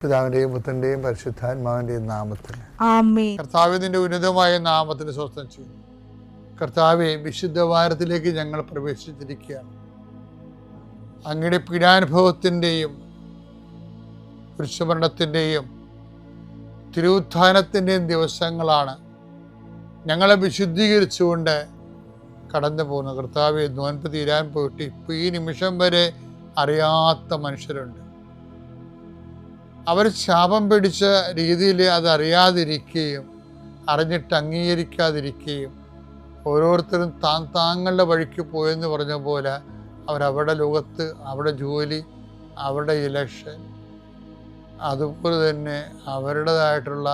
പിതാവിന്റെയും പുത്രന്റെയും പരിശുദ്ധാത്മാവിന്റെയും നാമത്തിൽ ആമേൻ. കർത്താവേ, നിന്റെ ഉന്നതമായ നാമത്തിന് സ്വസ്ഥം ചെയ്യുന്നു. കർത്താവെ, വിശുദ്ധ വാരത്തിലേക്ക് ഞങ്ങൾ പ്രവേശിച്ചിരിക്കുകയാണ്. അങ്ങയുടെ പീഡാനുഭവത്തിൻ്റെയും കുരിശുമരണത്തിൻ്റെയും തിരുവുത്ഥാനത്തിൻ്റെയും ദിവസങ്ങളാണ്. ഞങ്ങളെ വിശുദ്ധീകരിച്ചുകൊണ്ട് കടന്നു പോകുന്നു. കർത്താവെ, നോൻപ് തീരാൻ പോയിട്ട് ഇപ്പോൾ ഈ നിമിഷം വരെ അറിയാത്ത മനുഷ്യരുണ്ട്. അവർ ശാപം പിടിച്ച രീതിയിൽ അതറിയാതിരിക്കുകയും അറിഞ്ഞിട്ട് അംഗീകരിക്കാതിരിക്കുകയും ഓരോരുത്തരും താങ്കളുടെ വഴിക്ക് പോയെന്ന് പറഞ്ഞ പോലെ അവരവരുടെ ലോകത്ത്, അവരുടെ ജോലി, അവരുടെ ഇലക്ഷൻ, അതുപോലെ തന്നെ അവരുടേതായിട്ടുള്ള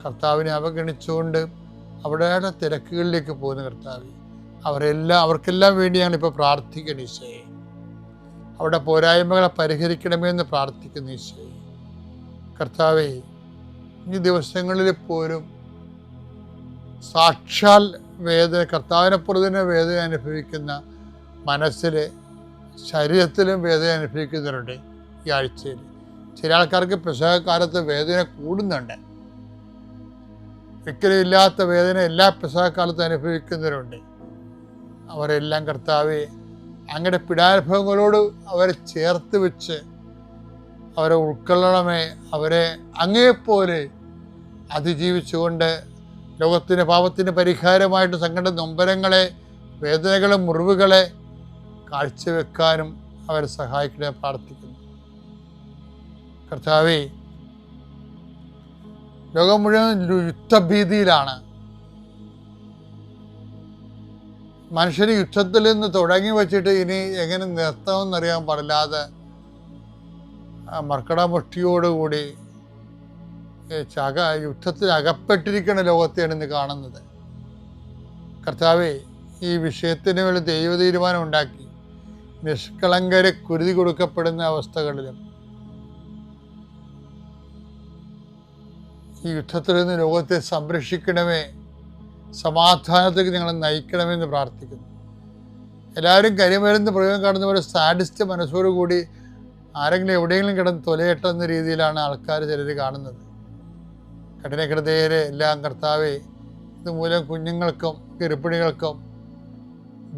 കർത്താവിനെ അവഗണിച്ചുകൊണ്ട് അവരുടെ തിരക്കുകളിലേക്ക് പോകുന്ന കർത്താവ്, അവർക്കെല്ലാം വേണ്ടി ഞങ്ങളിപ്പോൾ പ്രാർത്ഥിക്കണം ഈശോയെ. അവിടെ പോരായ്മകളെ പരിഹരിക്കണമെന്ന് പ്രാർത്ഥിക്കുന്നു ഈശോയെ. കർത്താവേ, ഈ ദിവസങ്ങളിൽ പോലും സാക്ഷാൽ വേദന, കർത്താവിനെ പുറത്തുതന്നെ വേദന അനുഭവിക്കുന്ന മനസ്സിലെ ശരീരത്തിലും വേദന അനുഭവിക്കുന്നവരുണ്ട്. ഈ ആഴ്ചയിൽ ചില ആൾക്കാർക്ക് പെസഹക്കാലത്ത് വേദന കൂടുന്നുണ്ട്. ഒരിക്കലും ഇല്ലാത്ത വേദന എല്ലാ പെസഹക്കാലത്തും അനുഭവിക്കുന്നവരുണ്ട്. അവരെല്ലാം കർത്താവെ, അങ്ങയുടെ പീഡാനുഭവങ്ങളോട് അവരെ ചേർത്ത് വെച്ച് അവരെ ഉൾക്കൊള്ളണമേ. അവരെ അങ്ങേപ്പോലെ അതിജീവിച്ചുകൊണ്ട് ലോകത്തിൻ്റെ പാപത്തിന് പരിഹാരമായിട്ട് തങ്ങളുടെ നൊമ്പരങ്ങളെ, വേദനകളെ, മുറിവുകളെ കാഴ്ചവെക്കാനും അവരെ സഹായിക്കണേ പ്രാർത്ഥിക്കുന്നു. കർത്താവേ, ലോകം മുഴുവൻ യുദ്ധഭീതിയിലാണ്. മനുഷ്യന് യുദ്ധത്തിൽ നിന്ന് തുടങ്ങി വച്ചിട്ട് ഇനി എങ്ങനെ നിർത്തണമെന്നറിയാൻ പാടില്ലാതെ മർക്കടമുഷ്ടിയോടുകൂടി യുദ്ധത്തിൽ അകപ്പെട്ടിരിക്കുന്ന ലോകത്തെയാണ് ഇന്ന് കാണുന്നത്. കർത്താവേ, ഈ വിഷയത്തിന് വേണ്ടി ദൈവ തീരുമാനം ഉണ്ടാക്കി നിഷ്കളങ്കരെ കുരുതി കൊടുക്കപ്പെടുന്ന അവസ്ഥകളിലും ഈ യുദ്ധത്തിൽ നിന്ന് ലോകത്തെ സംരക്ഷിക്കണമേ, സമാധാനത്തേക്ക് ഞങ്ങളെ നയിക്കണമെന്ന് പ്രാർത്ഥിക്കുന്നു. എല്ലാവരും കരിമരുന്ന് പ്രയോഗം കാണുന്ന പോലെ സാഡിസ്റ്റ് മനസ്സോടുകൂടി ആരെങ്കിലും എവിടെയെങ്കിലും കിടന്ന് തൊലയട്ടെന്ന രീതിയിലാണ് ആൾക്കാർ ചിലർ കാണുന്നത്. കഠിന ഹൃദയരെ എല്ലാം കർത്താവേ, ഇതുമൂലം കുഞ്ഞുങ്ങൾക്കും ഗർഭിണികൾക്കും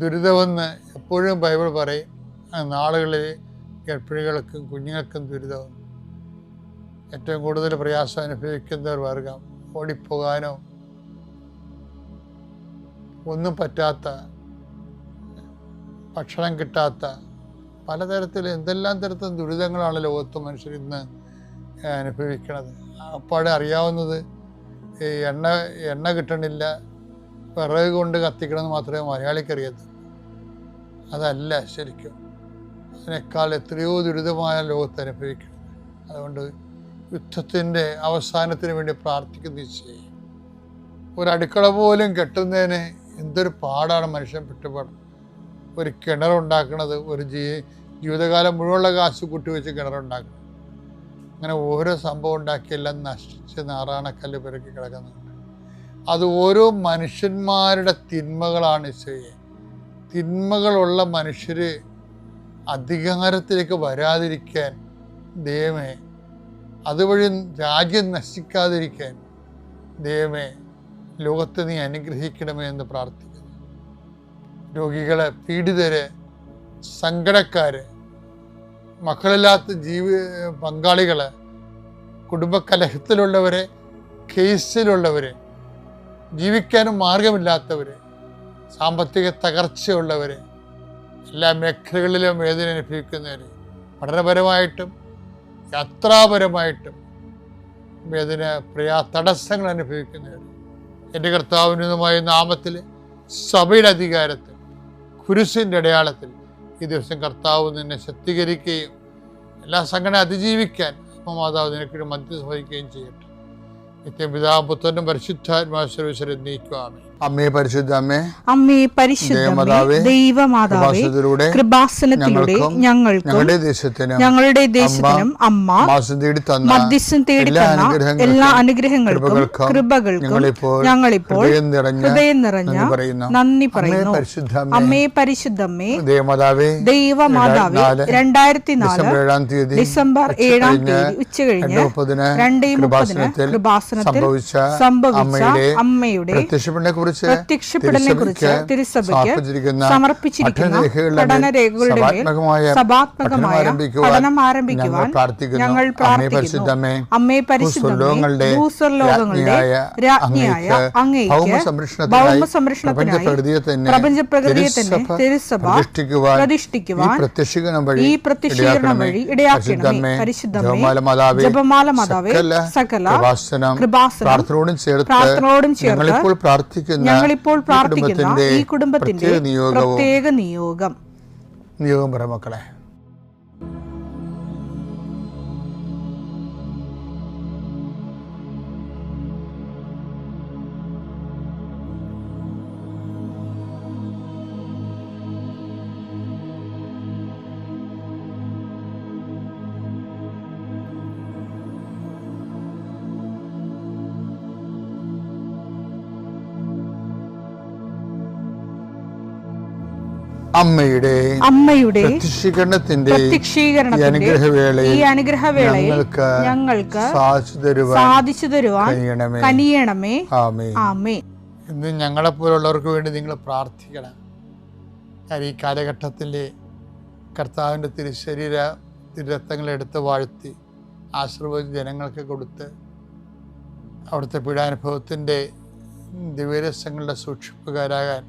ദുരിതമെന്ന് എപ്പോഴും ബൈബിൾ പറയും. നാളുകളിൽ ഗർഭിണികൾക്കും കുഞ്ഞുങ്ങൾക്കും ദുരിതമെന്ന്. ഏറ്റവും കൂടുതൽ പ്രയാസം അനുഭവിക്കുന്നവർ വർഗം, ഓടിപ്പോകാനോ ഒന്നും പറ്റാത്ത, ഭക്ഷണം കിട്ടാത്ത, പലതരത്തിൽ എന്തെല്ലാം തരത്തിലും ദുരിതങ്ങളാണ് ലോകത്ത് മനുഷ്യർ ഇന്ന് അനുഭവിക്കുന്നത്. അപ്പാടെ അറിയാവുന്നത് ഈ എണ്ണ കിട്ടണില്ല, വിറക് കൊണ്ട് കത്തിക്കണമെന്ന് മാത്രമേ മലയാളിക്കറിയത്തുള്ളൂ. അതല്ല ശരിക്കും, അതിനേക്കാൾ എത്രയോ ദുരിതമായ ലോകത്ത് അനുഭവിക്കുന്നത്. അതുകൊണ്ട് യുദ്ധത്തിൻ്റെ അവസാനത്തിന് വേണ്ടി പ്രാർത്ഥിക്കുന്ന ചെയ്യും. ഒരടുക്കള പോലും കെട്ടുന്നതിന് എന്തൊരു പാടാണ് മനുഷ്യൻ പെട്ടുപാടും. ഒരു കിണറുണ്ടാക്കണത്, ഒരു ജീവിതകാലം മുഴുവനുള്ള കാശ് കൂട്ടിവെച്ച് കിണറുണ്ടാക്കണം. അങ്ങനെ ഓരോ സംഭവം ഉണ്ടാക്കിയെല്ലാം നശിച്ച് നാറാണക്കല്ല് പെരുക്കി കിടക്കുന്നുണ്ട്. അത് ഓരോ മനുഷ്യന്മാരുടെ തിന്മകളാണ് ഈശോയെ. തിന്മകളുള്ള മനുഷ്യർ അധികാരത്തിലേക്ക് വരാതിരിക്കാൻ ദൈവമേ, അതുവഴി രാജ്യം നശിക്കാതിരിക്കാൻ ദൈവമേ, ലോകത്തെ നീ അനുഗ്രഹിക്കണമേ എന്ന് പ്രാർത്ഥിക്കുന്നു. രോഗികളെ, പീഡിതരെ, സങ്കടക്കാര്, മക്കളില്ലാത്ത പങ്കാളികളെ, കുടുംബകലഹത്തിലുള്ളവരെ, കേസിലുള്ളവരെ, ജീവിക്കാനും മാർഗമില്ലാത്തവരെ, സാമ്പത്തിക തകർച്ചയുള്ളവരെ, എല്ലാ മേഖലകളിലും വേദന അനുഭവിക്കുന്നവർ, പഠനപരമായിട്ടും യാത്രാപരമായിട്ടും വേദന തടസ്സങ്ങൾ അനുഭവിക്കുന്നവർ, എൻ്റെ കർത്താവിനുമായ നാമത്തിൽ സഭയുടെ അധികാരത്തിൽ കുരിശിൻ്റെ അടയാളത്തിൽ ഈ ദിവസം കർത്താവ് നിന്നെ ശക്തീകരിക്കുകയും എല്ലാ സംഘടന അതിജീവിക്കാൻ മാതാവ് നിനക്കൊരു മധ്യസ്ഥ വഹിക്കുകയും ചെയ്യട്ടെ. നിത്യം പിതാവും പുത്രനും പരിശുദ്ധാത്മാവിനെ നീക്കുവാമേ. അമ്മേ പരിശുദ്ധ അമ്മേ, അമ്മേ പരിശുദ്ധമേ, ദൈവമാതാവേ, കൃപാസനത്തിലൂടെ ഞങ്ങൾക്കും ഞങ്ങളുടെ ദേശത്തിനും അമ്മ മധ്യസ്ഥം തേടി തന്ന എല്ലാ അനുഗ്രഹങ്ങൾക്കും കൃപകൾക്കും ഞങ്ങളിപ്പോൾ ഹൃദയം നിറഞ്ഞ നന്ദി പറയുന്നു. അമ്മേ പരിശുദ്ധമേ, ദൈവമാതാവേ, 2004 ഡിസംബർ 7 ഉച്ചകഴിഞ്ഞ് 2:30 കൃപാസനത്തിൽ സംഭവിച്ച അമ്മയുടെ പ്രത്യക്ഷപ്പെടലിനെ കുറിച്ച് തിരുസഭയ്ക്ക് സമർപ്പിച്ചിരിക്കുന്ന പഠനരേഖകളുടെ മേൽ സഭാത്മകമായ പഠനം ആരംഭിക്കുവാൻ ഞങ്ങൾ പ്രാർത്ഥിക്കുന്നു. അമ്മേ പരിശുദ്ധമേ, ഭൂസ്വർലോകങ്ങളുടെ രാജ്ഞിയായ അങ്ങേയ്ക്ക് ഭൗമസംരക്ഷണത്തിനായി പ്രപഞ്ചപ്രകൃതിയെ തന്നെ തിരുസഭ പ്രതിഷ്ഠിക്കുവാൻ ഈ പ്രത്യക്ഷീകരണം വഴി ഇടയാക്കണമേ. പരിശുദ്ധമേ, ജപമാല മാതാവേ, സകല കൃപാസനം പ്രാർത്ഥനയോടും ചേർത്ത് ഞങ്ങളിപ്പോൾ പ്രാർത്ഥിക്കുന്ന ഈ കുടുംബത്തിന്റെ പ്രത്യേക നിയോഗം മക്കളെ. അമ്മയുടെ പ്രത്യക്ഷീകരണത്തിന്റെ ഈ അനുഗ്രഹവേളയിൽ ഞങ്ങൾക്ക് സാധിച്ചു തരുവാൻ കനിയണമേ. ആമേൻ. ഇന്ന് ഞങ്ങളെപ്പോലുള്ളവർക്ക് വേണ്ടി നിങ്ങൾ പ്രാർത്ഥിക്കണം. ഈ കാലഘട്ടത്തിൽ കർത്താവിൻ്റെ തിരുരക്തങ്ങളെടുത്ത് വാഴ്ത്തി ആശീർവദിച്ച് ജനങ്ങൾക്ക് കൊടുത്ത് അവിടുത്തെ പീഡാനുഭവത്തിൻ്റെ ദിവ്യരഹസ്യങ്ങളുടെ സൂക്ഷിപ്പുകാരാകാൻ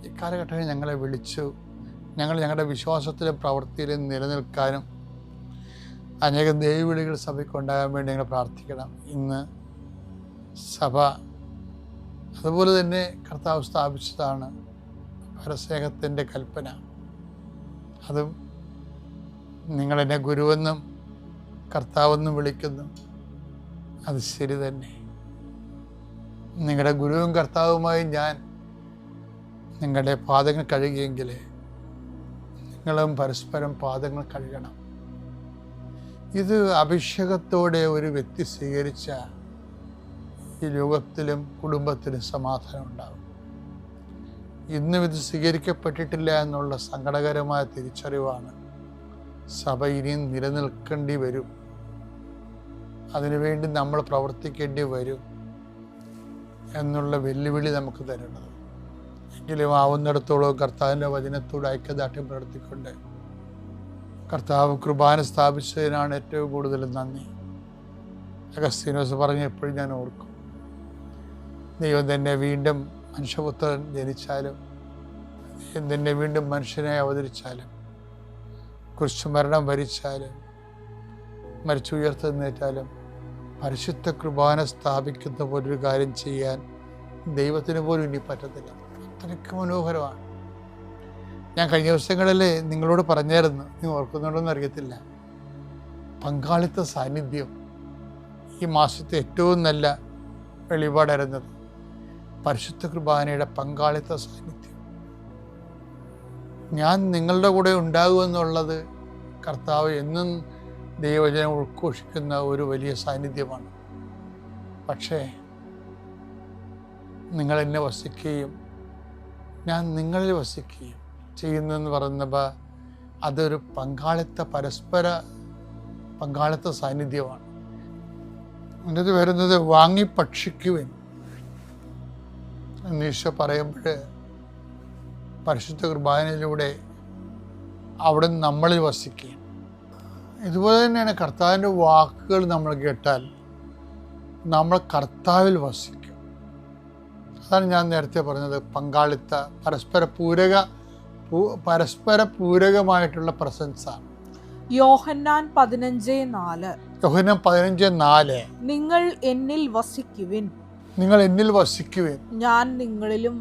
ഈ കാലഘട്ടത്തിൽ ഞങ്ങളെ വിളിച്ചു. ഞങ്ങളുടെ വിശ്വാസത്തിലും പ്രവൃത്തിയിലും നിലനിൽക്കാനും അനേകം ദൈവവിളികൾ സഭയ്ക്ക് ഉണ്ടാകാൻ വേണ്ടി ഞങ്ങൾ പ്രാർത്ഥിക്കണം. ഇന്ന് സഭ അതുപോലെ തന്നെ കർത്താവ് സ്ഥാപിച്ചതാണ് പരസ്നേഹത്തിൻ്റെ കൽപ്പന. അതും നിങ്ങളെന്നെ ഗുരുവെന്നും കർത്താവെന്നും വിളിക്കുന്നു. അത് ശരി തന്നെ. നിങ്ങളുടെ ഗുരുവും കർത്താവുമായി ഞാൻ നിങ്ങളുടെ പാദങ്ങൾ കഴുകിയെങ്കിൽ നിങ്ങളും പരസ്പരം പാദങ്ങൾ കഴുകണം. ഇത് അഭിഷേകത്തോടെ ഒരു വ്യക്തി സ്വീകരിച്ച ഈ ലോകത്തിലും കുടുംബത്തിലും സമാധാനം ഉണ്ടാകും. ഇന്നും ഇത് സ്വീകരിക്കപ്പെട്ടിട്ടില്ല എന്നുള്ള സങ്കടകരമായ തിരിച്ചറിവാണ്. സഭ ഇനിയും നിലനിൽക്കേണ്ടി വരും. അതിനുവേണ്ടി നമ്മൾ പ്രവർത്തിക്കേണ്ടി വരും എന്നുള്ള വെല്ലുവിളി നമുക്ക് തരുന്നത്. എങ്കിലും ആവുന്നിടത്തോളം കർത്താവിൻ്റെ വചനത്തോട് ഐക്യദാർഢ്യം പ്രവർത്തിക്കൊണ്ട് കർത്താവ് കുർബാന സ്ഥാപിച്ചതിനാണ് ഏറ്റവും കൂടുതൽ നന്ദി. അഗസ്തീനോസ് പറഞ്ഞ് എപ്പോഴും ഞാൻ ഓർക്കും. ദൈവം തന്നെ വീണ്ടും മനുഷ്യപുത്രൻ ജനിച്ചാലും, ദൈവം തന്നെ വീണ്ടും മനുഷ്യനായി അവതരിച്ചാലും, കുരിശുമരണം വരിച്ചാലും, മരിച്ചുയർത്തെന്നേറ്റാലും പരിശുദ്ധ കുർബാന സ്ഥാപിക്കുന്ന പോലൊരു കാര്യം ചെയ്യാൻ ദൈവത്തിന് പോലും ഇനി പറ്റത്തില്ല. അത്രയ്ക്ക് മനോഹരമാണ്. ഞാൻ കഴിഞ്ഞ ദിവസങ്ങളിൽ നിങ്ങളോട് പറഞ്ഞായിരുന്നു, നീ ഓർക്കുന്നുണ്ടോയെന്ന് അറിയത്തില്ല. പങ്കാളിത്ത സാന്നിധ്യം ഈ മാസത്തെ ഏറ്റവും നല്ല വെളിപാടായിരുന്നത് പരിശുദ്ധ കുർബാനയുടെ പങ്കാളിത്ത സാന്നിധ്യം. ഞാൻ നിങ്ങളുടെ കൂടെ ഉണ്ടാകുമെന്നുള്ളത് കർത്താവ് എന്നും ദൈവവചനം ഉദ്ഘോഷിക്കുന്ന ഒരു വലിയ സാന്നിധ്യമാണ്. പക്ഷേ നിങ്ങൾ എന്നെ വസിക്കുകയും ഞാൻ നിങ്ങളിൽ വസിക്കുകയും ചെയ്യുന്നതെന്ന് പറയുന്നപ്പോൾ അതൊരു പരസ്പര പങ്കാളിത്ത സാന്നിധ്യമാണ്. അതിനകത്ത് വരുന്നത് വാങ്ങി ഭക്ഷിക്കുവിൻ എന്ന് ഈശോ പറയുമ്പോൾ പരിശുദ്ധ കുർബാനയിലൂടെ അവിടെ നമ്മളിൽ വസിക്കുകയും, ഇതുപോലെ തന്നെയാണ് കർത്താവിൻ്റെ വാക്കുകൾ നമ്മൾ കേട്ടാൽ നമ്മൾ കർത്താവിൽ വസിക്കും. അതാണ് ഞാൻ നേരത്തെ പറഞ്ഞത്, പങ്കാളിത്ത പരസ്പര പൂരകമായിട്ടുള്ള പ്രസൻസാണ്. യോഹന്നാൻ 15:4 നിങ്ങൾ എന്നിൽ വസിക്കുവിൻ, ഞാൻ നിങ്ങളിലും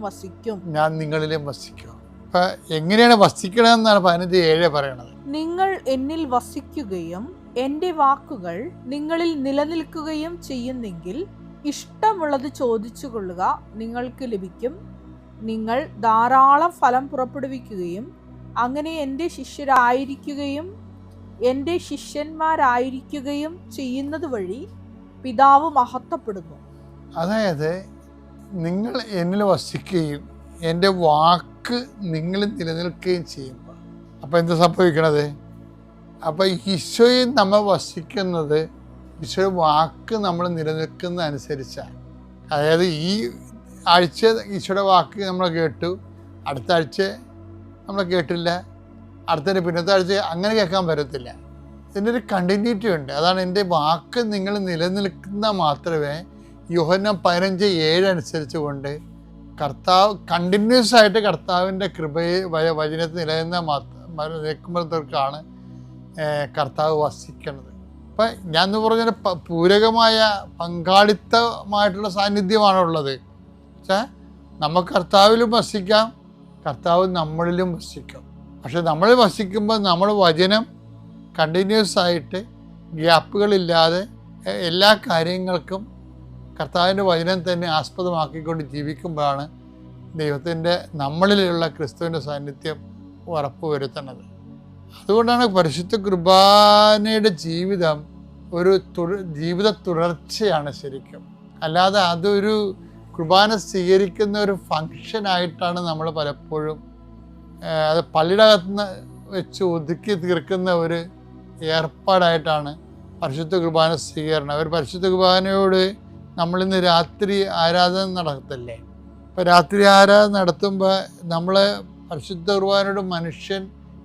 വസിക്കും. അപ്പൊ എങ്ങനെയാണ് വസിക്കണമെന്നാണ് 15:7 പറയണത്. നിങ്ങൾ എന്നിൽ വസിക്കുകയും എൻ്റെ വാക്കുകൾ നിങ്ങളിൽ നിലനിൽക്കുകയും ചെയ്യുന്നെങ്കിൽ ഇഷ്ടമുള്ളത് ചോദിച്ചു കൊള്ളുക, നിങ്ങൾക്ക് ലഭിക്കും. നിങ്ങൾ ധാരാളം ഫലം പുറപ്പെടുവിക്കുകയും അങ്ങനെ എൻ്റെ ശിഷ്യന്മാരായിരിക്കുകയും ചെയ്യുന്നത് വഴി പിതാവ് മഹത്വപ്പെടുന്നു. അതായത് നിങ്ങൾ എന്നിൽ വസിക്കുകയും എൻ്റെ വാക്ക് നിങ്ങളിൽ നിലനിൽക്കുകയും ചെയ്യുമ്പോൾ അപ്പോൾ എന്താ സംഭവിക്കണത്? അപ്പോൾ ഈശോയിൽ നമ്മൾ വസിക്കുന്നത് ഈശോയുടെ വാക്ക് നമ്മൾ നിലനിൽക്കുന്ന അനുസരിച്ചാണ്. അതായത് ഈ ആഴ്ച ഈശോയുടെ വാക്ക് നമ്മൾ കേട്ടു, അടുത്ത ആഴ്ച നമ്മൾ കേട്ടില്ല, അടുത്തതിൻ്റെ പിന്നത്തെ ആഴ്ച അങ്ങനെ കേൾക്കാൻ പറ്റത്തില്ല. ഇതിൻ്റെ ഒരു കണ്ടിന്യൂറ്റി ഉണ്ട്. അതാണ് എൻ്റെ വാക്ക് നിങ്ങൾ നിലനിൽക്കുന്ന മാത്രമേ യോഹന്നാൻ 15:7 അനുസരിച്ച് കൊണ്ട് കർത്താവ് കണ്ടിന്യൂസ് ആയിട്ട് കർത്താവിൻ്റെ കൃപയെ വചനത്തിൽ നിൽക്കുമ്പോഴത്തേക്കാണ് കർത്താവ് വസിക്കുന്നത്. അപ്പം ഞാൻ പറഞ്ഞ പൂരകമായ പങ്കാളിത്തമായിട്ടുള്ള സാന്നിധ്യമാണുള്ളത്. പക്ഷേ നമുക്ക് കർത്താവിലും വസിക്കാം, കർത്താവ് നമ്മളിലും വസിക്കും. പക്ഷെ നമ്മൾ വസിക്കുമ്പോൾ നമ്മൾ വചനം കണ്ടിന്യൂസ് ആയിട്ട് ഗ്യാപ്പുകളില്ലാതെ എല്ലാ കാര്യങ്ങൾക്കും കർത്താവിൻ്റെ വചനം തന്നെ ആസ്പദമാക്കിക്കൊണ്ട് ജീവിക്കുമ്പോഴാണ് ദൈവത്തിൻ്റെ നമ്മളിലുള്ള ക്രിസ്തുവിൻ്റെ സാന്നിധ്യം ഉറപ്പുവരുത്തുന്നത്. അതുകൊണ്ടാണ് പരിശുദ്ധ കുർബാനയുടെ ജീവിതം ഒരു ജീവിത തുടർച്ചയാണ് ശരിക്കും. അല്ലാതെ അതൊരു കുർബാന സ്വീകരിക്കുന്ന ഒരു ഫങ്ഷനായിട്ടാണ് നമ്മൾ പലപ്പോഴും അത് പള്ളിയുടെ അകത്തുനിന്ന് വെച്ച് ഒതുക്കി തീർക്കുന്ന ഒരു ഏർപ്പാടായിട്ടാണ് പരിശുദ്ധ കുർബാന സ്വീകരണം. ഒരു പരിശുദ്ധ കുർബാനയോട് നമ്മളിന്ന് രാത്രി ആരാധന നടത്തല്ലേ? അപ്പോൾ രാത്രി ആരാധന നടത്തുമ്പോൾ നമ്മൾ പരിശുദ്ധ കുർബാനയോട് മനുഷ്യൻ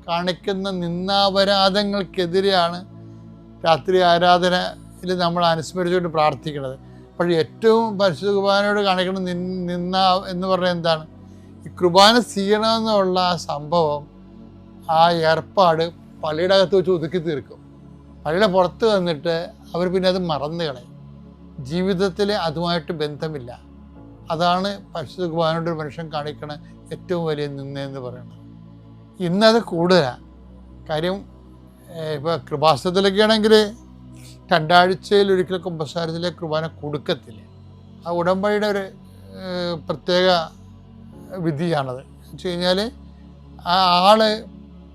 കാണിക്കുന്ന നിന്ദാപരാധങ്ങൾക്കെതിരെയാണ് രാത്രി ആരാധനയിൽ നമ്മൾ അനുസ്മരിച്ചുകൊണ്ട് പ്രാർത്ഥിക്കുന്നത്. അപ്പോൾ ഏറ്റവും പരിശുദ്ധ കുർബാനയോട് കാണിക്കുന്ന നിന്ന എന്ന് പറഞ്ഞാൽ എന്താണ്? ഈ കുർബാന സ്വീകരണമെന്നുള്ള ആ സംഭവം, ആ ഏർപ്പാട് പള്ളിയുടെ അകത്ത് വെച്ച് ഒതുക്കി തീർക്കും. പള്ളിയുടെ പുറത്ത് വന്നിട്ട് അവർ പിന്നെ അത് മറന്നു കളയും. ജീവിതത്തിൽ അതുമായിട്ട് ബന്ധമില്ല. അതാണ് പരിശുദ്ധ കുർബാനയോട് ഒരു മനുഷ്യൻ കാണിക്കണ ഏറ്റവും വലിയ നിന്നയെന്ന് പറയുന്നത്. ഇന്നത് കൂടുതലാണ്. കാര്യം ഇപ്പോൾ കൃപാസനത്തിലൊക്കെ ആണെങ്കിൽ 2 ആഴ്ചയിൽ ഒരിക്കലും കുമ്പസാരത്തിലെ കുർബാന കൊടുക്കത്തില്ല. ആ ഉടമ്പടിയുടെ ഒരു പ്രത്യേക വിധിയാണത്. എന്ന് വെച്ച് കഴിഞ്ഞാൽ ആ ആള്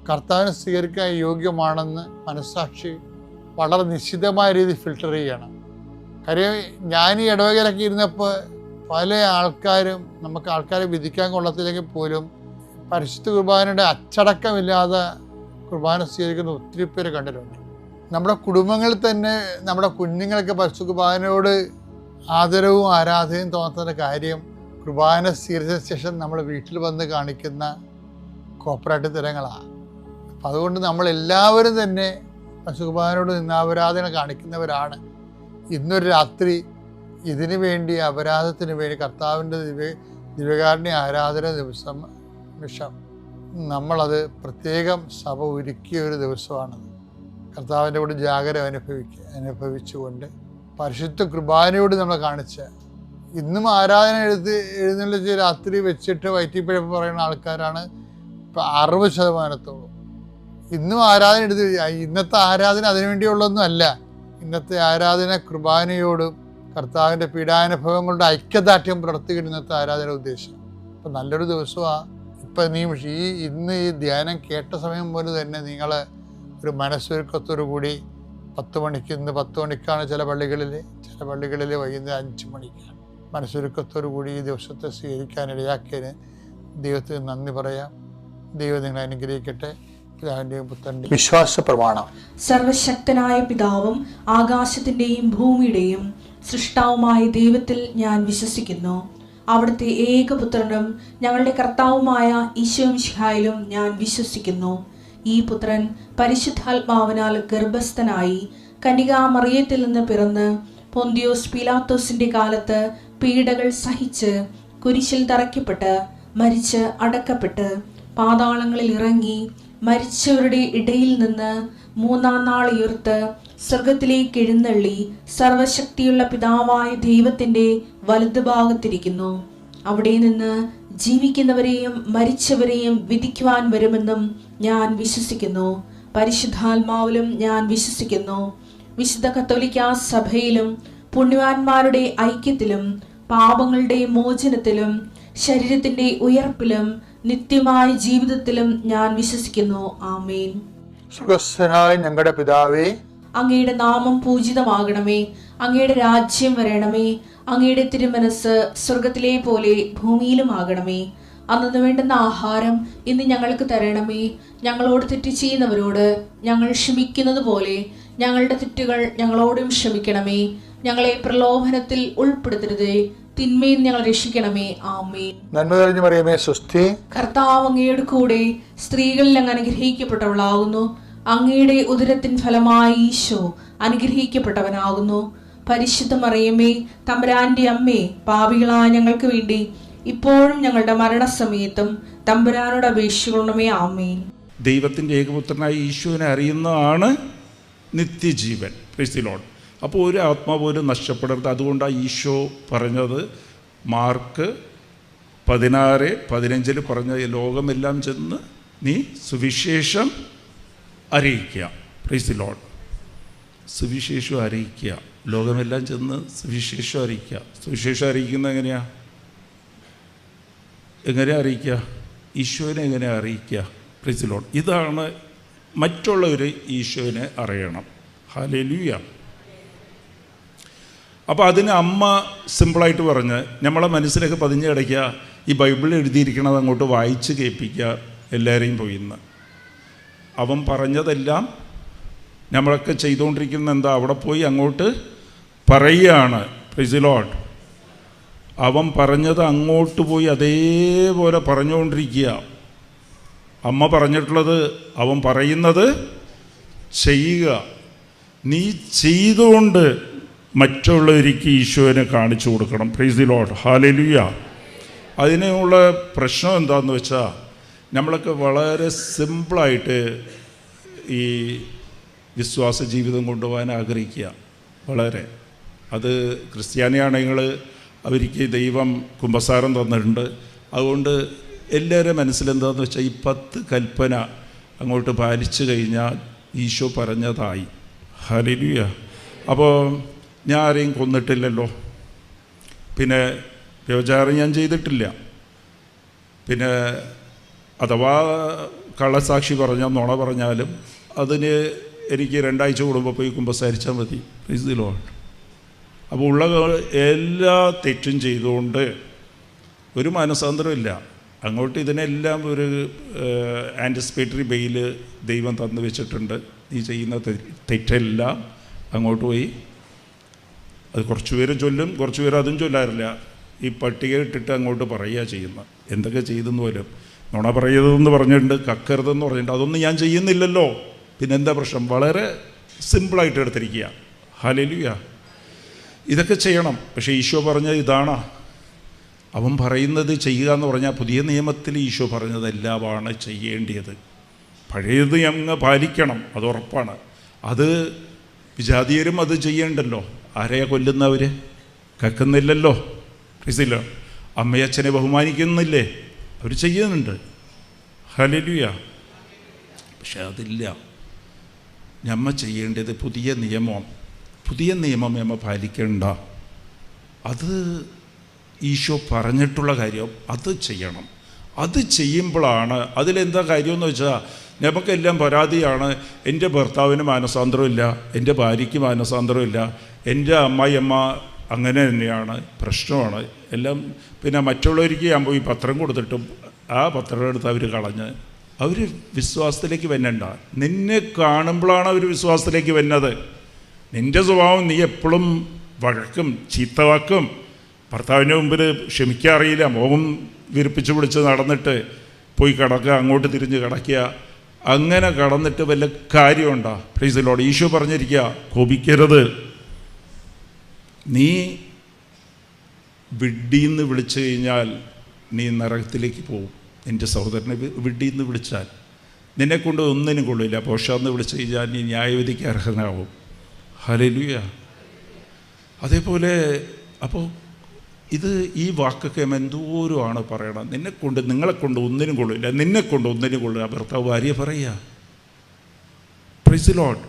കർത്താവിനെ സ്വീകരിക്കാൻ യോഗ്യമാണെന്ന് മനസ്സാക്ഷി വളരെ നിശ്ചിതമായ രീതിയിൽ ഫിൽട്ടർ ചെയ്യണം. കാര്യം ഞാൻ ഈ ഇടവകയിലൊക്കെ ഇരുന്നപ്പോൾ പല ആൾക്കാരും നമുക്ക് ആൾക്കാരെ വിധിക്കാൻ കൊള്ളത്തില്ലെങ്കിൽ പോലും പരിശുദ്ധ കുർബാനയുടെ അച്ചടക്കമില്ലാതെ കുർബാന സ്വീകരിക്കുന്ന ഒത്തിരി പേര് കണ്ടിട്ടുണ്ട്. നമ്മുടെ കുടുംബങ്ങളിൽ തന്നെ നമ്മുടെ കുഞ്ഞുങ്ങൾക്ക് പരിശുദ്ധ കുർബാനയോട് ആദരവും ആരാധനയും തോന്നുന്ന കാര്യം കുർബാന സ്വീകരിച്ച ശേഷം നമ്മൾ വീട്ടിൽ വന്ന് കാണിക്കുന്ന കോപ്പറേറ്റ് തരങ്ങളാണ്. അപ്പം അതുകൊണ്ട് നമ്മളെല്ലാവരും തന്നെ പരിശുദ്ധ കുർബാനയോട് നിന്നാപരാധന കാണിക്കുന്നവരാണ്. ഇന്നൊരു രാത്രി ഇതിനു വേണ്ടി അപരാധത്തിന് വേണ്ടി കർത്താവിൻ്റെ ദിവ്യകാരുണ്യ ആരാധന നിമിഷം നമ്മളത് പ്രത്യേകം സഭ ഒരുക്കിയ ഒരു ദിവസമാണത്. കർത്താവിൻ്റെ കൂടെ ജാഗരം അനുഭവിച്ചുകൊണ്ട് പരിശുദ്ധ കുർബാനയോട് നമ്മൾ കാണിച്ച ഇന്നും ആരാധന എഴുന്നള്ളിച്ച് രാത്രി വെച്ചിട്ട് വയറ്റിപ്പഴപ്പ് പറയുന്ന ആൾക്കാരാണ് ഇപ്പം 60%. ഇന്നും ആരാധന ഇന്നത്തെ ആരാധന അതിനുവേണ്ടിയുള്ളതൊന്നും അല്ല. ഇന്നത്തെ ആരാധന കുർബാനയോടും കർത്താവിൻ്റെ പീഡാനുഭവങ്ങളുടെ ഐക്യദാർഢ്യം പുലർത്തുക ഇന്നത്തെ ആരാധന ഉദ്ദേശം. അപ്പം നല്ലൊരു ദിവസമാണ്. ഇപ്പം ഇന്ന് ഈ ധ്യാനം കേട്ട സമയം പോലെ തന്നെ നിങ്ങൾ ഒരു മനസ്സൊരുക്കത്തോടു കൂടി 10 മണിക്ക്, ഇന്ന് 10 മണിക്കാണ് ചില പള്ളികളിൽ വൈകുന്നേരം 5 മണിക്കാണ്. മനസ്സൊരുക്കത്തോടു കൂടി ഈ ദിവസത്തെ സ്വീകരിക്കാനിടയാക്കിയതിന് ദൈവത്തിന് നന്ദി പറയാം. ദൈവം നിങ്ങളെ അനുഗ്രഹിക്കട്ടെ. പിതാവിൻ്റെയും പുത്രൻ്റെയും വിശ്വാസ പ്രമാണം. സർവശക്തനായ പിതാവും ആകാശത്തിൻ്റെയും ഭൂമിയുടെയും സൃഷ്ടാവുമായ ദൈവത്തിൽ ഞാൻ വിശ്വസിക്കുന്നു. അവിടുത്തെ ഏകപുത്രനും ഞങ്ങളുടെ കർത്താവുമായ ഈശോമിശിഹായിലും ഞാൻ വിശ്വസിക്കുന്നു. ഈ പുത്രൻ പരിശുദ്ധാത്മാവിനാൽ ഗർഭസ്ഥനായി കന്യകാമറിയത്തിൽ നിന്ന് പിറന്ന് പൊന്തിയോസ് പീലാത്തോസിന്റെ കാലത്ത് പീഡകൾ സഹിച്ച് കുരിശിൽ തറയ്ക്കപ്പെട്ട് മരിച്ച് അടക്കപ്പെട്ട് പാതാളങ്ങളിൽ ഇറങ്ങി മരിച്ചവരുടെ ഇടയിൽ നിന്ന് 3-ാം നാൾ ഉയർത്ത് സ്വർഗത്തിലേക്ക് എഴുന്നള്ളി സർവശക്തിയുള്ള പിതാവായ ദൈവത്തിന്റെ വലതുഭാഗത്തിരിക്കുന്നു. അവിടെ നിന്ന് ജീവിക്കുന്നവരെയും മരിച്ചവരെയും വിധിക്കുവാൻ വരുമെന്നും ഞാൻ വിശ്വസിക്കുന്നു. പരിശുദ്ധാത്മാവിലും ഞാൻ വിശ്വസിക്കുന്നു. വിശുദ്ധ കത്തോലിക്കാ സഭയിലും പുണ്യവാന്മാരുടെ ഐക്യത്തിലും പാപങ്ങളുടെ മോചനത്തിലും ശരീരത്തിന്റെ ഉയർപ്പിലും നിത്യമായ ജീവിതത്തിലും ഞാൻ വിശ്വസിക്കുന്നു. ആമേൻ. സ്വർഗ്ഗസ്ഥനായ ഞങ്ങളുടെ പിതാവേ, അങ്ങയുടെ നാമം പൂജിതമാകണമേ. അങ്ങയുടെ രാജ്യം വരണമേ. അങ്ങയുടെ തിരുമനസ് സ്വർഗത്തിലെ പോലെ ഭൂമിയിലുമാകണമേ. അന്നു വേണ്ടുന്ന ആഹാരം ഇന്ന് ഞങ്ങൾക്ക് തരണമേ. ഞങ്ങളോട് തെറ്റ് ചെയ്യുന്നവരോട് ഞങ്ങൾ ക്ഷമിക്കുന്നത് പോലെ ഞങ്ങളുടെ തെറ്റുകൾ ഞങ്ങളോടും ക്ഷമിക്കണമേ. ഞങ്ങളെ പ്രലോഭനത്തിൽ ഉൾപ്പെടുത്തരുതേ, തിന്മയിൽ ഞങ്ങൾ രക്ഷിക്കണമേ. ആമേൻ. നന്മ നിറഞ്ഞ മറിയമേ, സ്വസ്തി. കർത്താവ് അങ്ങയുടെ കൂടെ സ്ത്രീകളിൽ അങ്ങ് അനുഗ്രഹിക്കപ്പെട്ടവളാകുന്നു. അങ്ങയുടെ ഉദരത്തിൻ ഫലമായി ഈശോ അനുഗ്രഹിക്കപ്പെട്ടവനാകുന്നു. പരിശുദ്ധ മറിയമേ, തമ്പുരാന്റെ അമ്മേ, പാപികളായ ഞങ്ങൾക്ക് വേണ്ടി ഇപ്പോഴും ഞങ്ങളുടെ മരണസമയത്തും തമ്പുരാനോട് അപേക്ഷിക്കണമേ. ആമേൻ. ദൈവത്തിൻ്റെ ഏകപുത്രനായ ഈശോനെ അറിയുന്നതാണ് നിത്യജീവൻ. Praise the Lord. അപ്പോൾ ഒരു ആത്മാവ് പോലും നഷ്ടപ്പെടരുത്. അതുകൊണ്ടാണ് ഈശോ പറഞ്ഞത്, മാർക്ക് 16:15 പറഞ്ഞ ലോകമെല്ലാം ചെന്ന് നീ സുവിശേഷം അറിയിക്കുക. Praise the Lord. സുവിശേഷം അറിയിക്കുക, ലോകമെല്ലാം ചെന്ന് സുവിശേഷം അറിയിക്കുക. സുവിശേഷം അറിയിക്കുന്നത് എങ്ങനെയാ അറിയിക്കുക? ഈശോനെ എങ്ങനെ അറിയിക്കുക? Praise the Lord. ഇതാണ് മറ്റുള്ളവർ ഈശോനെ അറിയണം. ഹല്ലേലൂയ. അപ്പോൾ അതിന് അമ്മ സിമ്പിളായിട്ട് പറഞ്ഞ് നമ്മളെ മനസ്സിലൊക്കെ പതിഞ്ഞ് കിടക്കുക, ഈ ബൈബിളിൽ എഴുതിയിരിക്കണത് അങ്ങോട്ട് വായിച്ച് കേൾപ്പിക്കുക എല്ലാവരെയും പോയിന്ന്. അവൻ പറഞ്ഞതെല്ലാം നമ്മളൊക്കെ ചെയ്തുകൊണ്ടിരിക്കുന്ന എന്താ, അവിടെ പോയി അങ്ങോട്ട് പറയുകയാണ്. Praise the Lord. അവൻ പറഞ്ഞത് അങ്ങോട്ട് പോയി അതേപോലെ പറഞ്ഞുകൊണ്ടിരിക്കുക. അമ്മ പറഞ്ഞിട്ടുള്ളത് അവൻ പറയുന്നത് ചെയ്യുക. നീ ചെയ്തുകൊണ്ട് മറ്റുള്ളവർക്ക് ഈശോനെ കാണിച്ചു കൊടുക്കണം. Praise the Lord. ഹല്ലേലൂയ. അതിനുള്ള പ്രശ്നം എന്താണെന്ന് വെച്ചാൽ, നമ്മളൊക്കെ വളരെ സിമ്പിളായിട്ട് ഈ വിശ്വാസ ജീവിതം കൊണ്ടുപോകാൻ ആഗ്രഹിക്കുക. വളരെ അത് ക്രിസ്ത്യാനിയാണെങ്കിൽ അവർക്ക് ദൈവം കുമ്പസാരം തന്നിട്ടുണ്ട്. അതുകൊണ്ട് എല്ലാവരുടെ മനസ്സിലെന്താണെന്ന് വെച്ചാൽ, ഈ 10 കൽപ്പന അങ്ങോട്ട് പാലിച്ചു കഴിഞ്ഞാൽ ഈശോ പറഞ്ഞതായി. ഹല്ലേലൂയ. അപ്പോൾ ഞാൻ ആരെയും കൊന്നിട്ടില്ലല്ലോ, പിന്നെ വ്യഭിചാരം ഞാൻ ചെയ്തിട്ടില്ല, പിന്നെ അഥവാ കള്ളസാക്ഷി പറഞ്ഞാൽ നുണ പറഞ്ഞാലും അതിന് എനിക്ക് 2 ആഴ്ച കൂടുമ്പോൾ പോയി കുമ്പസാരിച്ചാൽ മതി. Praise the Lord. അപ്പോൾ ഉള്ള എല്ലാ തെറ്റും ചെയ്തുകൊണ്ട് ഒരു മാനസാന്തരമില്ല. അങ്ങോട്ട് ഇതിനെല്ലാം ഒരു ആൻറ്റിസിപ്പേറ്ററി ബെയിൽ ദൈവം തന്നു വെച്ചിട്ടുണ്ട്. നീ ചെയ്യുന്ന തെറ്റെല്ലാം അങ്ങോട്ട് പോയി, അത് കുറച്ച് പേര് ചൊല്ലും, കുറച്ച് പേര് അതും ചൊല്ലാറില്ല. ഈ പട്ടിക ഇട്ടിട്ട് അങ്ങോട്ട് പറയുക ചെയ്യുന്നത്. എന്തൊക്കെ ചെയ്തെന്ന് പോലും, നുണ പറയരുതെന്ന് പറഞ്ഞിട്ടുണ്ട്, കക്കരുതെന്ന് പറഞ്ഞിട്ടുണ്ട്. അതൊന്നും ഞാൻ ചെയ്യുന്നില്ലല്ലോ, പിന്നെന്താ പ്രശ്നം? വളരെ സിമ്പിളായിട്ട് എടുത്തിരിക്കുക. ഹല്ലേലൂയ. ഇതൊക്കെ ചെയ്യണം. പക്ഷേ ഈശോ പറഞ്ഞത് ഇതാണ്, അവൻ പറയുന്നത് ചെയ്യുക എന്ന് പറഞ്ഞാൽ പുതിയ നിയമത്തിൽ ഈശോ പറഞ്ഞതെല്ലാമാണ് ചെയ്യേണ്ടത്. പഴയത് അങ്ങ് പാലിക്കണം, അത് ഉറപ്പാണ്. അത് വിജാതീയരും അത് ചെയ്യേണ്ടല്ലോ. ആരെയാ കൊല്ലുന്നവർ? കക്കുന്നില്ലല്ലോ. പ്ലീസില്ല. അമ്മയച്ഛനെ ബഹുമാനിക്കുന്നില്ലേ? അവർ ചെയ്യുന്നുണ്ട്. ഹല്ലേലൂയ. പക്ഷെ അതില്ല. നമ്മ ചെയ്യേണ്ടത് പുതിയ നിയമം നമ്മ പാലിക്കേണ്ട. അത് ഈശോ പറഞ്ഞിട്ടുള്ള കാര്യം അത് ചെയ്യണം. അത് ചെയ്യുമ്പോഴാണ് അതിലെന്താ കാര്യമെന്ന് വെച്ചാൽ, നമുക്കെല്ലാം പരാതിയാണ്. എൻ്റെ ഭർത്താവിന് മാനസാന്തരമില്ല, എൻ്റെ ഭാര്യയ്ക്ക് മാനസാന്തരമില്ല, എൻ്റെ അമ്മായിയമ്മ അങ്ങനെ തന്നെയാണ്, പ്രശ്നമാണ് എല്ലാം. പിന്നെ മറ്റുള്ളവർക്ക് ഞാൻ പോയി പത്രം കൊടുത്തിട്ടും ആ പത്രം എടുത്ത് അവർ കളഞ്ഞ് അവർ വിശ്വാസത്തിലേക്ക് വന്നണ്ട. നിന്നെ കാണുമ്പോഴാണ് അവർ വിശ്വാസത്തിലേക്ക് വന്നത്. നിൻ്റെ സ്വഭാവം നീ എപ്പോഴും വഴക്കും ചീത്തവാക്കും, ഭർത്താവിൻ്റെ മുമ്പിൽ ക്ഷമിക്കാറിയില്ല, മോഹം വിരിപ്പിച്ച് പിടിച്ച് നടന്നിട്ട് പോയി കിടക്കുക, അങ്ങോട്ട് തിരിഞ്ഞ് കിടക്കുക, അങ്ങനെ കടന്നിട്ട് വല്ല കാര്യമുണ്ടോ? Praise the Lord. ഈശോ പറഞ്ഞിരിക്കുക, കോപിക്കരുത്. നീ വിഡ്ഢിന്ന് വിളിച്ചു കഴിഞ്ഞാൽ നീ നരകത്തിലേക്ക് പോകും. നിൻ്റെ സഹോദരനെ വിഡ്ഢിന്ന് വിളിച്ചാൽ നിന്നെക്കൊണ്ട് ഒന്നിനും കൊള്ളില്ല. പോഷാന്ന് വിളിച്ചു കഴിഞ്ഞാൽ നീ ന്യായവിധിക്ക് അർഹനാവും. ഹല്ലേലൂയ. അതേപോലെ അപ്പോൾ ഈ വാക്കൊക്കെ എന്തോരമാണ് പറയണം. നിങ്ങളെക്കൊണ്ട് ഒന്നിനും കൊള്ളില്ല, നിന്നെക്കൊണ്ട് ഒന്നിനും കൊള്ളില്ല. ഭർത്താവ് ഭാര്യ പറയുക. Praise the Lord.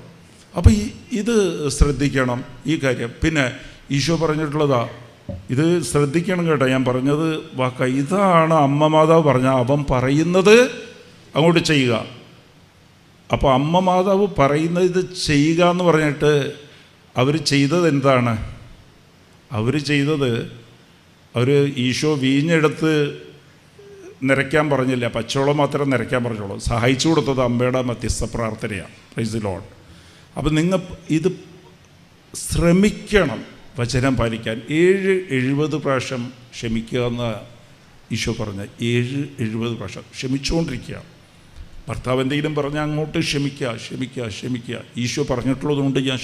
അപ്പോൾ ഇത് ശ്രദ്ധിക്കണം ഈ കാര്യം. പിന്നെ ഈശോ പറഞ്ഞിട്ടുള്ളതാ. ഇത് ശ്രദ്ധിക്കണം കേട്ടോ, ഞാൻ പറഞ്ഞത് വാക്ക. ഇതാണ് അമ്മ മാതാവ് പറഞ്ഞ, അവൻ പറയുന്നത് അങ്ങോട്ട് ചെയ്യുക. അപ്പോൾ അമ്മ മാതാവ് പറയുന്നത് ഇത് ചെയ്യുക എന്ന് പറഞ്ഞിട്ട് അവർ ചെയ്തത് എന്താണ്? അവർ ചെയ്തത്, ഈശോ വീഞ്ഞെടുത്ത് നിറയ്ക്കാൻ പറഞ്ഞില്ല, പച്ചവെള്ളം മാത്രം നിറയ്ക്കാൻ പറഞ്ഞോളൂ. സഹായിച്ചു കൊടുത്തത് അമ്മയുടെ മധ്യസ്ഥ പ്രാർത്ഥനയാണ്. Praise the Lord. അപ്പം നിങ്ങൾ ഇത് ശ്രമിക്കണം വചനം പാലിക്കാൻ. 70 പ്രാവശ്യം ക്ഷമിക്കുക എന്ന് ഈശോ പറഞ്ഞ, 70 പ്രാവശ്യം ക്ഷമിച്ചുകൊണ്ടിരിക്കുക. ഭർത്താവ് എന്തെങ്കിലും പറഞ്ഞാൽ അങ്ങോട്ട് ക്ഷമിക്കുക. ഈശോ പറഞ്ഞിട്ടുള്ളതുകൊണ്ട് ഞാൻ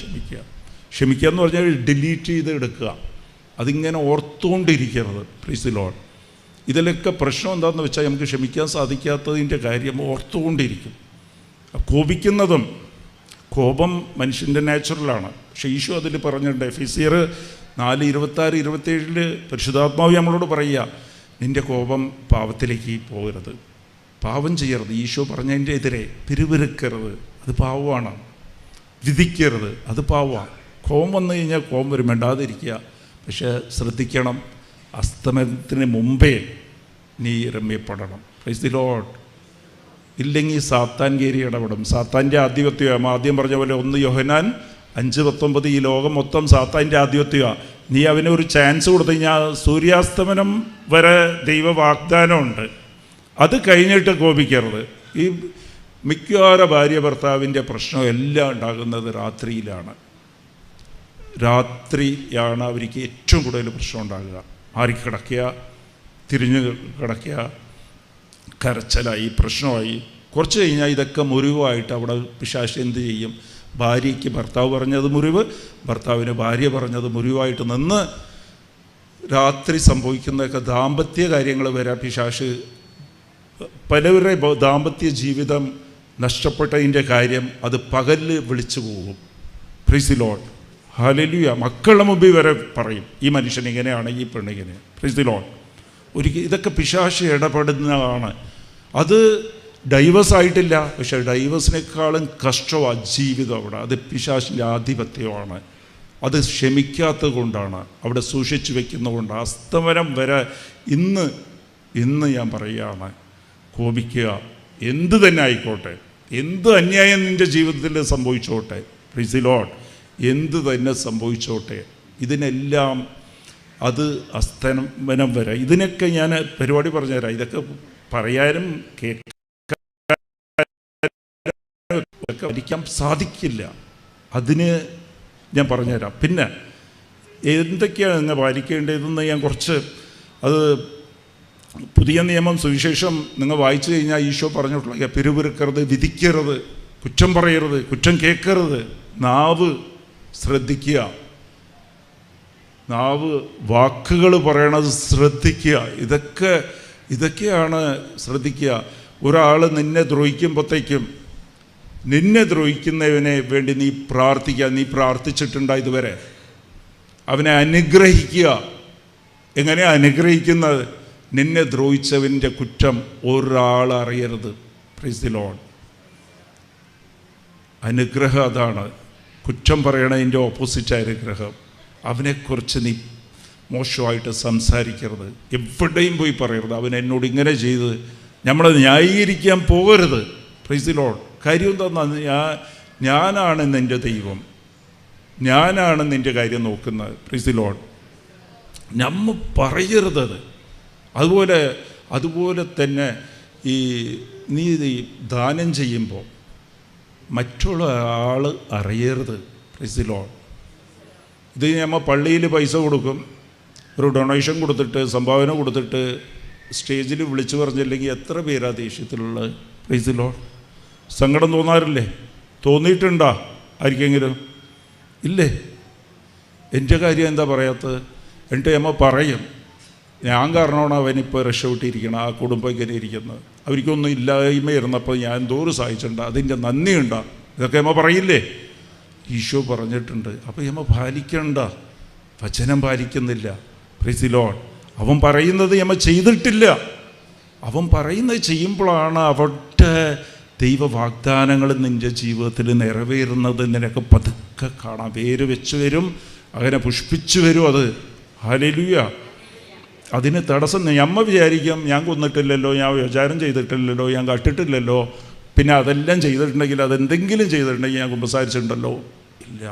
ക്ഷമിക്കുക എന്ന് പറഞ്ഞാൽ ഡിലീറ്റ് ചെയ്ത് എടുക്കുക. അതിങ്ങനെ ഓർത്തുകൊണ്ടിരിക്കരുത്. Praise the Lord. ഇതിലൊക്കെ പ്രശ്നം എന്താണെന്ന് വെച്ചാൽ നമുക്ക് ക്ഷമിക്കാൻ സാധിക്കാത്തതിൻ്റെ കാര്യം ഓർത്തുകൊണ്ടിരിക്കും. കോപിക്കുന്നതും, കോപം മനുഷ്യൻ്റെ നാച്ചുറലാണ്. പക്ഷേ ഈശോ അതിൽ പറഞ്ഞിട്ടുണ്ട്, എഫെസ്യർ 4:26-27 പരിശുദ്ധാത്മാവ് നമ്മളോട് പറയുക, നിൻ്റെ കോപം പാപത്തിലേക്ക് പോകരുത്, പാപം ചെയ്യരുത്. ഈശോ പറഞ്ഞതിൻ്റെ എതിരെ പിറുപിറുക്കരുത്, അത് പാവമാണ്. വിധിക്കരുത്, അത് പാവമാണ്. കോപം വന്നു കഴിഞ്ഞാൽ കോപം വരും, വേണ്ടാതിരിക്കുക. പക്ഷേ ശ്രദ്ധിക്കണം, അസ്തമനത്തിന് മുമ്പേ നീ രമ്യപ്പെടണം. Praise the Lord. ഇല്ലെങ്കിൽ സാത്താൻ കയറി ഇടപെടും. സാത്താൻ്റെ ആധിപത്യമാണ്. ആദ്യം പറഞ്ഞ പോലെ 1 യോഹന്നാൻ 5:19, ഈ ലോകം മൊത്തം സാത്താൻ്റെ ആധിപത്യമാണ്. നീ അവന് ഒരു ചാൻസ് കൊടുത്തു കഴിഞ്ഞാൽ സൂര്യാസ്തമനം വരെ ദൈവ വാഗ്ദാനമുണ്ട്. അത് കഴിഞ്ഞിട്ട് കോപിക്കരുത്. ഈ മിക്കവാറും ഭാര്യ ഭർത്താവിൻ്റെ പ്രശ്നം എല്ലാം ഉണ്ടാകുന്നത് രാത്രിയിലാണ്. രാത്രിയാണ് അവർക്ക് ഏറ്റവും കൂടുതൽ പ്രശ്നം ഉണ്ടാകുക. മാറിക്കിടക്കുക, തിരിഞ്ഞു കിടക്കുക, കരച്ചലായി, പ്രശ്നമായി. കുറച്ച് കഴിഞ്ഞാൽ ഇതൊക്കെ മുറിവായിട്ട് അവിടെ പിശാച് എന്ത് ചെയ്യും? ഭാര്യയ്ക്ക് ഭർത്താവ് പറഞ്ഞത് മുറിവ്, ഭർത്താവിന് ഭാര്യ പറഞ്ഞത് മുറിവായിട്ട് നിന്ന് രാത്രി സംഭവിക്കുന്നതൊക്കെ ദാമ്പത്യ കാര്യങ്ങൾ വരാൻ പിശാച് പലവരുടെ ദാമ്പത്യ ജീവിതം നഷ്ടപ്പെട്ടതിൻ്റെ കാര്യം അത് പകലിൽ വിളിച്ചു പോകും. Praise the Lord. ഹല്ലേലൂയ. മക്കളുടെ മുമ്പിൽ വരെ പറയും, ഈ മനുഷ്യൻ ഇങ്ങനെയാണ്, ഈ പെണ്ണിങ്ങനെ. Praise the Lord. ഇതൊക്കെ പിശാച് ഇടപെടുന്നതാണ്. അത് ഡൈവേഴ്സ് ആയിട്ടില്ല, പക്ഷേ ഡൈവേഴ്സിനേക്കാളും കഷ്ടമാണ് ജീവിതം അവിടെ. അത് പിശാചിൻ്റെ ആധിപത്യമാണ്. അത് ക്ഷമിക്കാത്തത് കൊണ്ടാണ്, അവിടെ സൂക്ഷിച്ചു വെക്കുന്നതുകൊണ്ട്. അസ്തമനം വരെ ഇന്ന് ഞാൻ പറയുകയാണ്, കോപിക്കുക. എന്ത് തന്നെ ആയിക്കോട്ടെ, എന്ത് അന്യായം നിൻ്റെ ജീവിതത്തിൽ സംഭവിച്ചോട്ടെ, പ്രൈസ് ദി ലോർഡ്, എന്ത് തന്നെ സംഭവിച്ചോട്ടെ, ഇതിനെല്ലാം അത് അസ്തമനം വരെ. ഇതിനൊക്കെ ഞാൻ പരിപാടി പറഞ്ഞുതരാം. ഇതൊക്കെ പറയാനും കേൾക്കാൻ സാധിക്കില്ല. അതിന് ഞാൻ പറഞ്ഞുതരാം. പിന്നെ എന്തൊക്കെയാണ് നിങ്ങൾ പാലിക്കേണ്ടതെന്ന് ഞാൻ കുറച്ച്, അത് പുതിയ നിയമം സുവിശേഷം നിങ്ങൾ വായിച്ചു കഴിഞ്ഞാൽ ഈശോ പറഞ്ഞിട്ടുള്ള പിറുപിറുക്കരുത്, വിധിക്കരുത്, കുറ്റം പറയരുത്, കുറ്റം കേൾക്കരുത്. നാവ് ശ്രദ്ധിക്കുക, നാവ് വാക്കുകൾ പറയണത് ശ്രദ്ധിക്കുക. ഇതൊക്കെയാണ് ശ്രദ്ധിക്കുക. ഒരാൾ നിന്നെ ദ്രോഹിക്കുമ്പോഴത്തേക്കും, നിന്നെ ദ്രോഹിക്കുന്നവനെ വേണ്ടി നീ പ്രാർത്ഥിക്കുക. നീ പ്രാർത്ഥിച്ചിട്ടുണ്ടോ ഇതുവരെ? അവനെ അനുഗ്രഹിക്കുക. എങ്ങനെയാണ് അനുഗ്രഹിക്കുന്നത്? നിന്നെ ദ്രോഹിച്ചവൻ്റെ കുറ്റം ഒരാൾ അറിയരുത്. Praise the Lord. അനുഗ്രഹം അതാണ്. കുറ്റം പറയണതിൻ്റെ ഓപ്പോസിറ്റ് അനുഗ്രഹം. അവനെക്കുറിച്ച് നീ മോശമായിട്ട് സംസാരിക്കരുത്, എവിടെയും പോയി പറയരുത്. അവൻ എന്നോട് ഇങ്ങനെ ചെയ്ത് നമ്മളെ ന്യായീകരിക്കാൻ പോകരുത്. Praise the Lord. കാര്യം എന്താണെന്ന്, ഞാനാണ് നിൻ്റെ ദൈവം, ഞാനാണ് നിൻ്റെ കാര്യം നോക്കുന്നത്. Praise the Lord. നമ്മ പറയരുതത്. അതുപോലെ തന്നെ നീ ദാനം ചെയ്യുമ്പോൾ മറ്റുള്ള ആൾ അറിയരുത്. Praise the Lord. ഇത് നമ്മൾ പള്ളിയിൽ പൈസ കൊടുക്കും, ഒരു ഡൊണേഷൻ കൊടുത്തിട്ട്, സംഭാവന കൊടുത്തിട്ട് സ്റ്റേജിൽ വിളിച്ചു പറഞ്ഞില്ലെങ്കിൽ എത്ര പേരാ ദേഷ്യത്തിലുള്ളത്? Praise the Lord. സങ്കടം തോന്നാറില്ലേ? തോന്നിയിട്ടുണ്ടോ ആർക്കെങ്കിലും? ഇല്ലേ? എൻ്റെ കാര്യം എന്താ പറയാത്തത്? എന്നിട്ട് നമ്മൾ പറയും, ഞാൻ കാരണമാണ് അവനിപ്പോൾ രക്ഷപ്പെട്ടിരിക്കണം, ആ കുടുംബം ഇങ്ങനെ ഇരിക്കുന്നത്, അവർക്കൊന്നും ഇല്ലായ്മ ഇരുന്നപ്പോൾ ഞാൻ എന്തോരം സഹായിച്ചിട്ടുണ്ട്, അതിൻ്റെ നന്ദിയുണ്ടോ? ഇതൊക്കെ നമ്മൾ പറയില്ലേ? ഈശോ പറഞ്ഞിട്ടുണ്ട്. അപ്പോൾ നമ്മൾ പാലിക്കണ്ട, വചനം പാലിക്കുന്നില്ല. Praise the Lord. അവൻ പറയുന്നത് നമ്മൾ ചെയ്തിട്ടില്ല. അവൻ പറയുന്നത് ചെയ്യുമ്പോഴാണ് അവരുടെ ദൈവ വാഗ്ദാനങ്ങൾ നിൻ്റെ ജീവിതത്തിൽ നിറവേറുന്നത്. നിനക്ക് പതുക്കെ കാണാം. വേര് വെച്ച് വരും, അങ്ങനെ പുഷ്പിച്ചു വരും അത്. ഹല്ലേലൂയ. അതിന് തടസ്സം അമ്മ വിചാരിക്കും, ഞാൻ കൊന്നിട്ടില്ലല്ലോ, ഞാൻ വ്യഭിചാരം ചെയ്തിട്ടില്ലല്ലോ, ഞാൻ കട്ടിട്ടില്ലല്ലോ, പിന്നെ അതെല്ലാം ചെയ്തിട്ടുണ്ടെങ്കിൽ, അതെന്തെങ്കിലും ചെയ്തിട്ടുണ്ടെങ്കിൽ ഞാൻ കുമ്പസാരിച്ചിട്ടുണ്ടല്ലോ. ഇല്ല.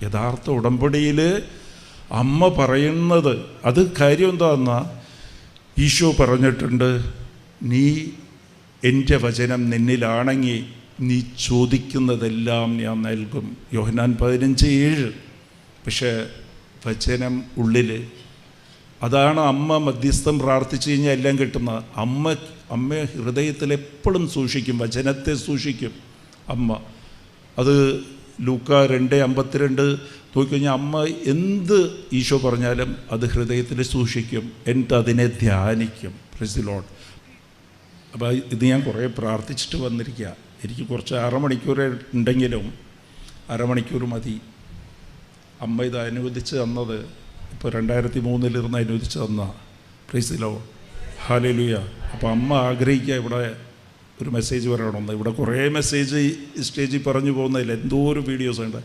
യഥാർത്ഥ ഉടമ്പടിയിൽ അമ്മ പറയുന്നത് അത് കാര്യം എന്താണെന്നാ, ഈശോ പറഞ്ഞിട്ടുണ്ട്, നീ എൻ്റെ വചനം നിന്നിലാണെങ്കിൽ നീ ചോദിക്കുന്നതെല്ലാം ഞാൻ നൽകും. യോഹന്നാൻ 15:7. പക്ഷേ വചനം ഉള്ളിൽ, അതാണ് അമ്മ മധ്യസ്ഥം പ്രാർത്ഥിച്ചു കഴിഞ്ഞാൽ എല്ലാം കിട്ടുന്നത്. അമ്മ ഹൃദയത്തിൽ എപ്പോഴും സൂക്ഷിക്കും, വചനത്തെ സൂക്ഷിക്കും അമ്മ. അത് ലൂക്ക 2:52 നോക്കിക്കഴിഞ്ഞാൽ അമ്മ എന്ത് ഈശോ പറഞ്ഞാലും അത് ഹൃദയത്തിൽ സൂക്ഷിക്കും, എന്നിട്ട് അതിനെ ധ്യാനിക്കും. Praise the Lord. അപ്പോൾ ഇത് ഞാൻ കുറേ പ്രാർത്ഥിച്ചിട്ട് വന്നിരിക്കുക. എനിക്ക് കുറച്ച് അരമണിക്കൂർ ഉണ്ടെങ്കിലും അരമണിക്കൂർ മതി. അമ്മ ഇത് അനുവദിച്ച് തന്നത് ഇപ്പോൾ 2003 അനുവദിച്ച് തന്ന. Praise the Lord. ഹല്ലേലൂയ. അപ്പോൾ അമ്മ ആഗ്രഹിക്കുക ഇവിടെ ഒരു മെസ്സേജ് പറയണമെന്ന്. ഇവിടെ കുറേ മെസ്സേജ് സ്റ്റേജിൽ പറഞ്ഞു പോകുന്നതിൽ എന്തോ ഒരു വീഡിയോസ് ഉണ്ട്.